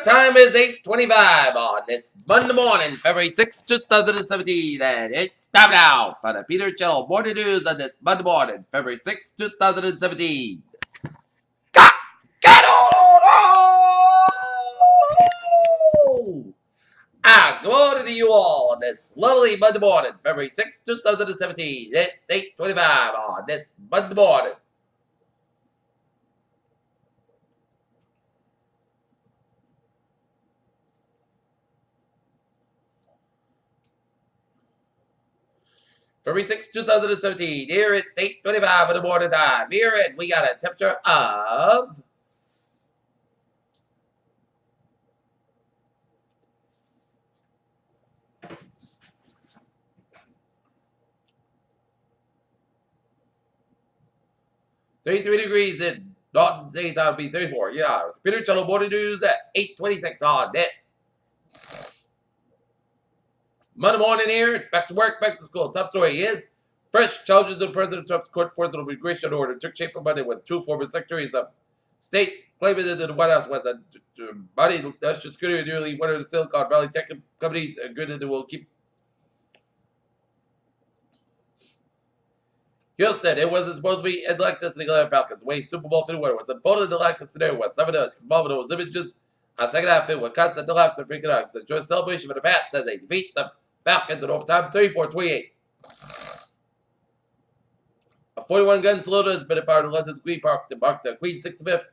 time is 8:25 on this Monday morning, February 6, 2017, and it's time now for the Peter Chill Morning News on this Monday morning, February 6, 2017. Get on! Good morning to you all on this lovely Monday morning, February 6, 2017. It's 8:25 on this Monday morning. February 6, 2017. Here it's 8:25 in the morning time. Here we got a temperature of 33 degrees in Norton States. I'll be 34. Yeah, with Peter Channel Morning News at 8:26 on this Monday morning here. Back to work, back to school. Top story is fresh challenges to President Trump's court forcible immigration order took shape on Monday when two former secretaries of state claiming that the White House was a body national security nearly one of the Silicon Valley tech companies agreed that they will keep. Houston, it was supposed to be in like this in the Atlanta Falcons. The way Super Bowl 51 was unfolded in the like scenario was some of the involvement those images on second half fit with cuts at the left and freaking out. It's a joyous celebration for the Pats as they defeat the Falcons in overtime 34-28. A 41-gun salute has been fired in London's Green Park to mark the Queen's 65th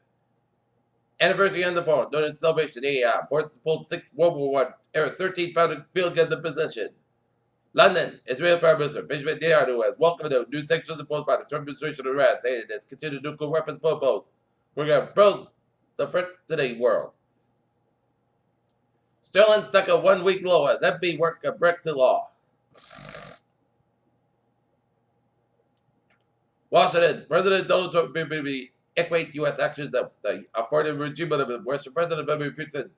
anniversary on the phone. During the celebration, the forces pulled 6 World War I era 13-pounder field guns in possession. London, Israel Prime Minister Benjamin Netanyahu has welcomed the new sanctions imposed by the Trump administration on Iran, saying it has continued nuclear weapons proposed. We're going to pose the threat to the world. Sterling stuck a 1-week low as MP work a Brexit law. Washington, President Donald Trump may equate U.S. actions of the authoritarian regime of the Western President Vladimir Putin.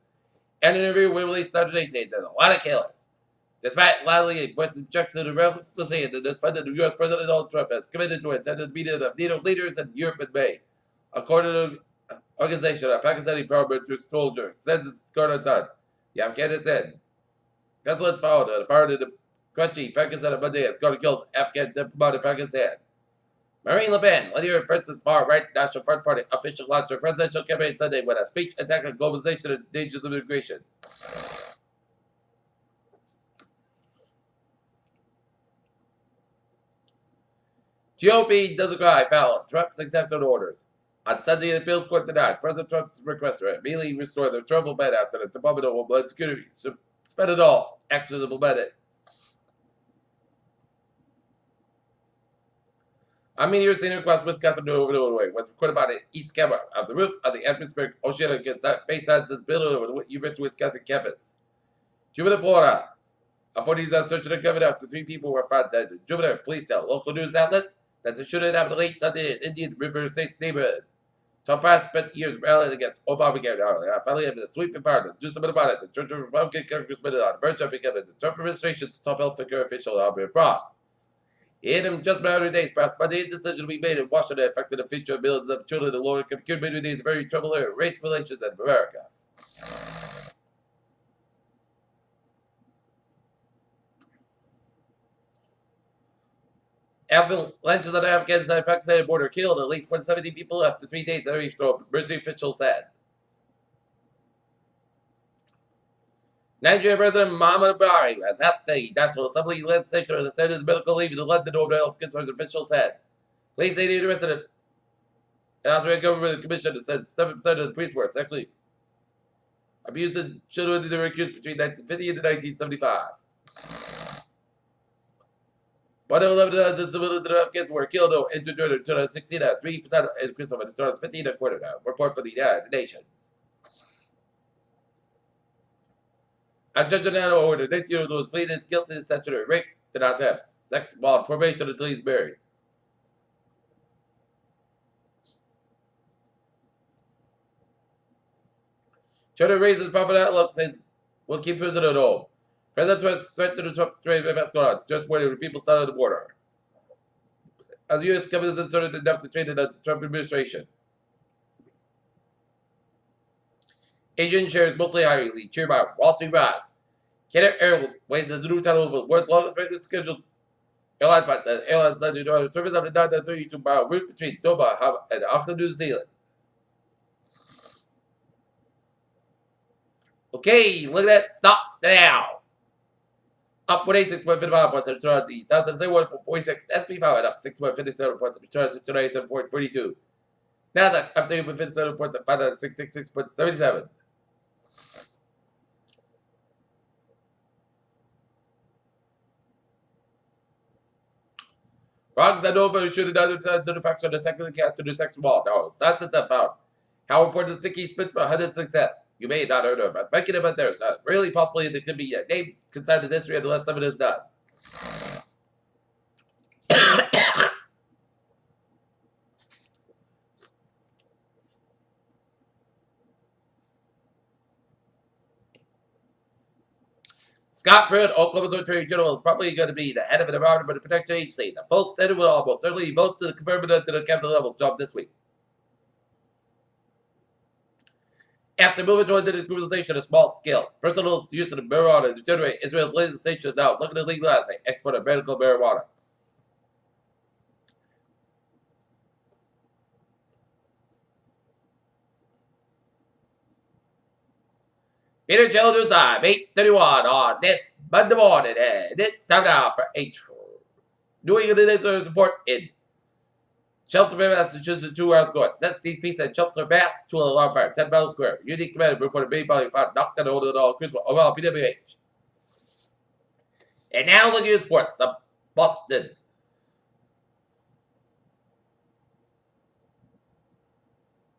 An interview we released Saturday saying that a lot of killers. Despite loudly voicing objections to relentlessly and despite the U.S. President Donald Trump has committed to attend meeting of NATO leaders in Europe in May. According to the organization, a Pakistani parliamentary soldier says this is going on time. The Afghanistan consulate found a fire in the Karachi, Pakistan on Monday has gone to kill Afghan diplomat in Pakistan. Marine Le Pen, leader of France's far-right National Front Party, official launched her presidential campaign Sunday with a speech attacking globalization and dangers of immigration. GOP doesn't cry foul. Trump's executive orders. On Sunday, the appeals court denied President Trump's request to immediately restore the travel ban after the Department of Homeland Security suspended all actions implemented. A meteor seen across Wisconsin over the way was recorded by the east camera of the roof of the atmospheric oceanic base sciences building over the University of Wisconsin campus. Jupiter, Florida. Authorities are searching the government after 3 people were found dead. Jupiter police tell local news outlets that the shooting happened late Sunday in Indian River State's neighborhood. Trump has spent years rallying against Obamacare. Finally, having a sweeping power to do something about it. The Georgia Republican congressman on the verge of becoming the Trump administration's top health care official, Albert Brock. In just about 100 days past Monday, a decision to be made in Washington affected the future of millions of children in lower income communities, very troubled area, race relations in America. Avalanches on the Afghanistan-Pakistan border killed at least 170 people after 3 days of heavy storm, emergency officials said. Nigerian President Muhammadu Buhari has asked the National Assembly legislature to extend his medical leave in London over health concerns, officials said. Police say the resident and Australian government commission says 7% of the police were sexually abusing children that were accused between 1950 and 1975. 111 civilians in Afghanistan were killed or injured during 2016 at 3% increase over 2015, according to a report from the United Nations. A judge in Anna ordered 19-year-old was pleaded guilty to statutory rape to not have sex while on probation until he's married. China raises profit outlook, says we'll keep prison at home. President Trump threatened to Trump's trade what's going on, just waiting for people south of the border. As the U.S. government has inserted enough to trade in the Trump administration. Asian shares mostly highly cheered by Wall Street rise. Canada Airways is the new title of the world's longest regular scheduled airline flight. The airline said to do service on the 932-mile route between Doha and Auckland, New Zealand. Okay, look at that. Stocks now. Up 186.55 points at the 1,041.46. SP 5 up 6.57 points at 297.42. Nasdaq up 3.57 points at 5,666.77. Frogs and Nova should have done the faction of the second cat to the second wall. No, scientists have found how important sticky spit for hunted success. You may not heard of it. Making it, but there's really possibly there could be a name consigned in history unless something is done. Scott Pruitt, Oklahoma's Attorney General, is probably going to be the head of an Environmental Protection Agency. The full Senate will almost certainly vote to confirm it to the cabinet level job this week. After moving toward the decriminalization of small scale, personal use of marijuana to generate Israel's legislature is now looking to legalize the export of medical marijuana. Peter Joe News Time, 8:31 on this Monday morning, and it's time now for a New England report in Chelmsford, Massachusetts, 2 hours ago. Necessities Peace and Chelmsford, Mass. 2 alarm fire, 10 Battle Square. Unique Command reported main body found knocked down holding all crucible overall PWH. And now looking at sports, the Boston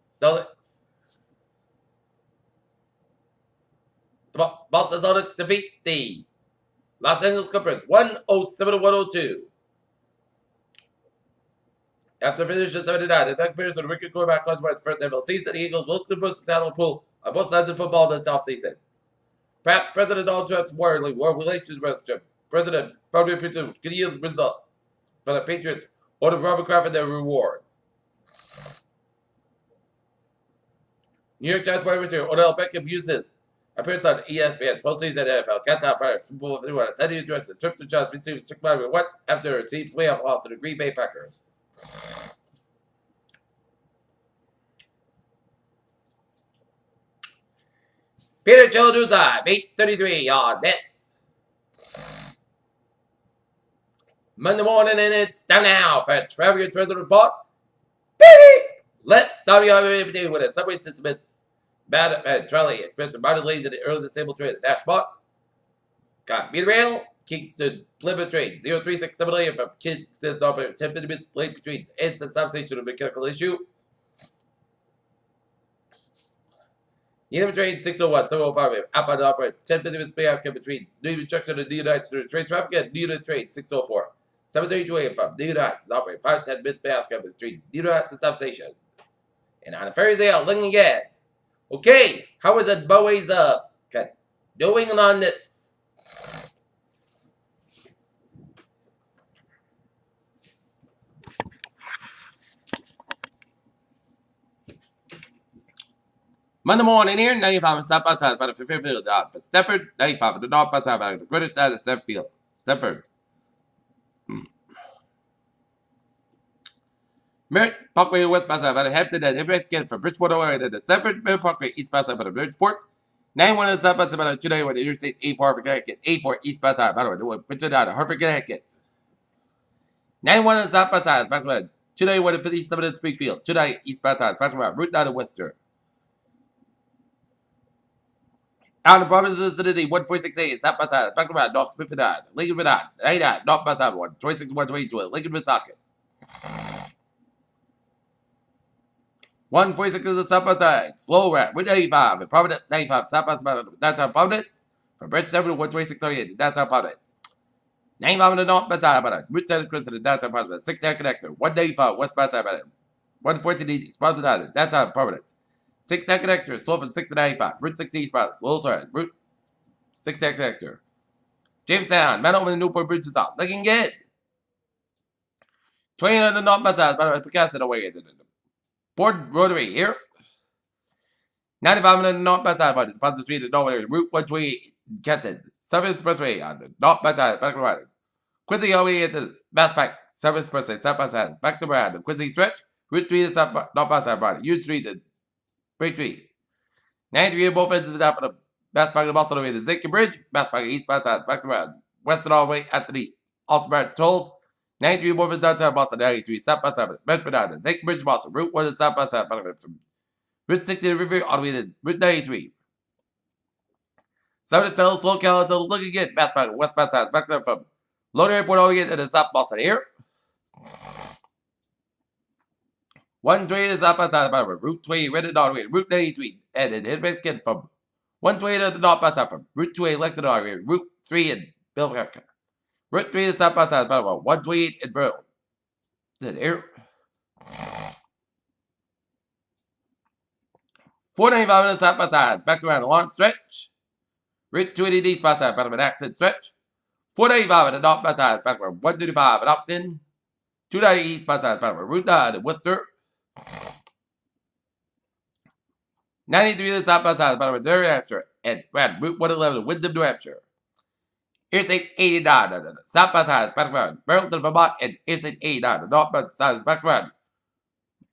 Celtics. The Boston Celtics defeat the Los Angeles Clippers 107-102. After finishing 79, the Doug Peterson record quarterback caused by his first NFL season, the Eagles look to boost the talent pool on both sides of football this offseason. Perhaps President Donald Trump's war relations with President Vladimir Putin could yield results for the Patriots or the Robert Kraft and their rewards. New York Giants wide receiver Odell Beckham uses appearance on ESPN postseason NFL countdown prior to Super Bowl 51. Said he addressed the trip to Giants received strict by what after a team's playoff loss to the Green Bay Packers. Peter Joe News Time, 8:33 on this Monday morning, and it's time now for Travel Your Treasure Report. Let's start your day with a subway system. It's bad and trolley expensive minor delays in the early disabled train at Dashbot. Got Meter Rail, Kingston Plymouth train 0367 from Kingston's operator 10 minutes late between ends and stop station of mechanical issue. Needham train 601, 705 outbound operator 10 minutes basket between Needham Junction and Needham Heights through train traffic and Needham train 604. 732 a.m. from Needham Heights is operating 5-10 minutes basket between Needham Heights and stop station. And on a Thursday, I'm looking again. Okay, how is it Bowie's doing on this? Monday morning here, 95 and stop outside by the 50th field for Stefford, 95 and the north outside by the British side of Stefford. Merritt Parkway west outside by the Hampton and Everest again from Bridgeport area to Stefford, Merritt Parkway east outside by the Bridgeport. 91 and stop outside by the today with the Interstate 84 for Connecticut, 84 east outside by the way, Bridgeport out of Hartford, Connecticut. 91 and stop outside back to today with the 57 in Springfield, today east outside back to Route 9 in Worcester. Out of the province vicinity, 146A, South by side, back around North Smith and Lincoln Vidot, 89, North by side, 126, 122, Lincoln Woonsocket. 146 is the South by side, slow rat, with 85, and Providence, 95, South by side, downtown Providence, from Bridge 7 to 126, 38, downtown Providence. 95 in the North by side, Route 10 Crimson, downtown Providence, 6 air connector, 185, West by side, 114 East, Providence, downtown Providence. 6 10 connector, slow from 6 to 95. Route 60 East Providence, Little Sorry, Route 6 10 connector. Jamestown, Man over the Newport Bridge is out. Looking good. 20 on the north by side, by the way, Picasso away. Port Rotary here. 95 minutes north by side, but positive street of Norway, Route 128, Kenton, 7th Expressway on the north by side, back to right. Quincy Highway into Mass Pike, 7th Expressway, south by side, back to Brad, the Quincy stretch, Route 3 to south, north by side, Brad, U Street to Break Street. 93 in both ends of the top of the Mass Pike, also the way to Zinke Bridge, Mass Pike, east by side, back to Brad, western all the way at the also Brad tolls. 93 both ends downtown Boston, 93 south by side, Medford Island, Zinke Bridge, Boston, Route 1 to south by side, from Route 60 to River, all the way to Route 93. 7 to Slow Cal until looking again, Mass Pike, west by side, back there from Loader Airport all the way to the south Boston here. 120 to south by side, Route 20, Reddit all the way, Route 93, and then hit again from 120 to the north by side from Route 28, Lexington all the way, Route 3 in Billerica. Route 3 to south by side, 128 in Burl. Then here. 495 minutes south by side, back around the long stretch. Route 280 east by side, an active stretch. 495 at the north by side, back around 135 at Upton. 290 east by side, back around Route 9 in Worcester. 93 to south by side, back around New Hampshire. And Route 111 in Windham, New Hampshire. Interstate 89 on the south by side, back around Burlington, Vermont. And Interstate 89 on the north by side, back around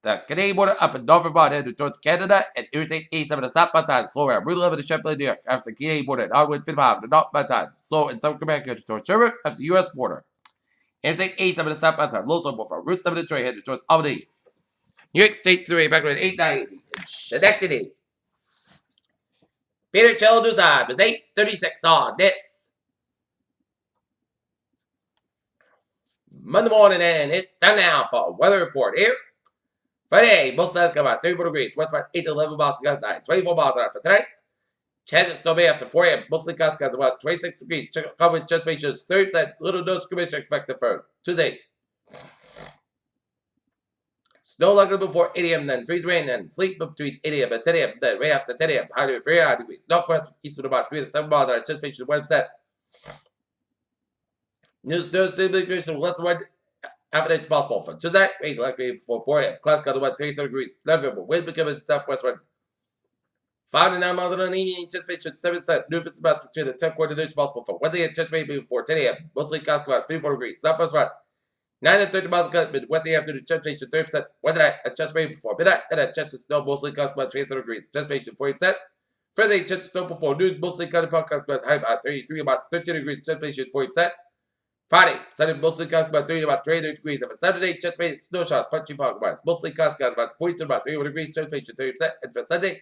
the Canadian border up in North Vermont headed towards Canada, and Interstate 87 to south by side, slow around Route 11 to Champlain, New York, after the Canadian border, and Onward 55 to north by side, slow in Southern Quebec headed towards Sherbrooke, after the U.S. border. Interstate 87 to south by side, low slow from Route 7 to Detroit headed towards Albany. New York State Thruway back around 890 in Schenectady. Peter Cello News Time is 8:36 on this Monday morning, and it's time now for a weather report here. Friday, both sides come out 34 degrees, west about 8 to 11 miles to side, 24 miles an hour for tonight. Chance of stormy after 4 a.m., mostly clouds about 26 degrees. Common just makes 30%, little no skirmish expected for Tuesdays. Snow likely before 8 a.m., then freeze rain, then sleep between 8 a.m. and 10 a.m., then rain after 10 a.m., high to 3 high degrees. Northwest, east of about 3 to 7 miles an hour, just makes 1%. New snow degrees from west to west. After it's possible for Tuesday, rain likely before 4 a.m. Clouds got about 37 degrees. November, wind becoming southwest wind. 5 to 9 miles an hour, anticipation 7%. New business about between the 10 quarter inch possible for Wednesday, anticipation before 10 a.m. Mostly clouds about 34 degrees. Southwest wind. 9 to 30 miles an hour, Wednesday afternoon, anticipation 30%. Wednesday night, anticipation before midnight, and anticipation snow, mostly clouds about 27 degrees. Anticipation 40%. Thursday, anticipation snow before noon, mostly cloudy clouds about high about 33, about 13 degrees. Anticipation 40%. Friday, Sunday, mostly clouds about 30 about 28 degrees. And for Saturday, anticipated snow showers, punchy fog wise. Mostly clouds about 42 about 31 degrees. Anticipation 30%. And for Sunday,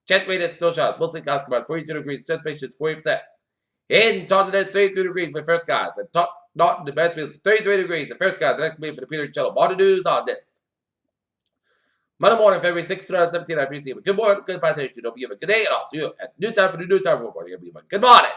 anticipated snow showers, mostly clouds about 42 degrees. Anticipation 40%. In Taunton, it's 33 degrees with first skies. And Norton, the Mansfield, is 33 degrees. The first skies, the next meeting for the Peter and Cello. More news on this. Monday morning, February 6, 2017, I appreciate you. Good morning, good afternoon, don't be a good day, and I'll see you at new time for the new time report. Good morning.